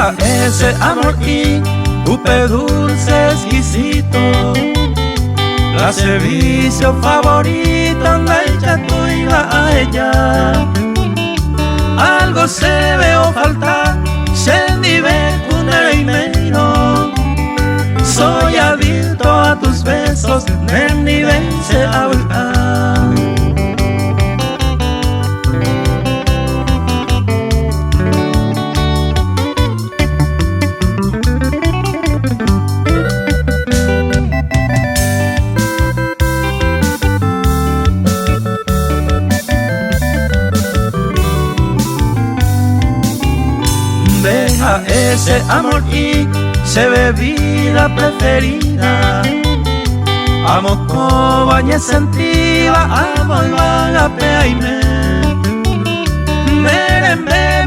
Deja ese amor y upe dulce exquisito, la servicio favorito anda hecha tu iba a ella. Algo se veo faltar, se nive cunereimeiro. Soy adicto a tus besos, nive se habla. Deja ese amor y se bebida preferida. Amo cobañe sentiva, amo y vagapea y me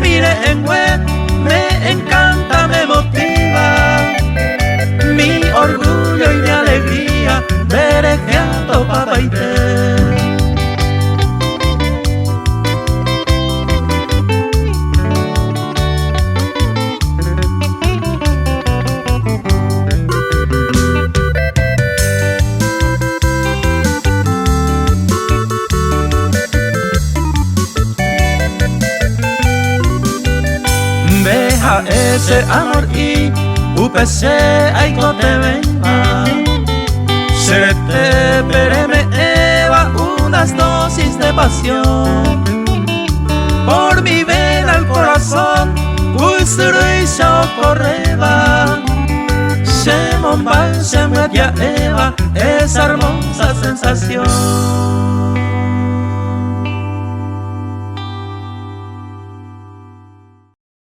mire en web, me encanta, me motiva. Mi orgullo y mi alegría, berejeando papá y te. Deja ese amor y UPC ay no te venga. Se te pereme eva unas dosis de pasión. Por mi vena al corazón, y se correba. Se momba, se me eva esa hermosa sensación.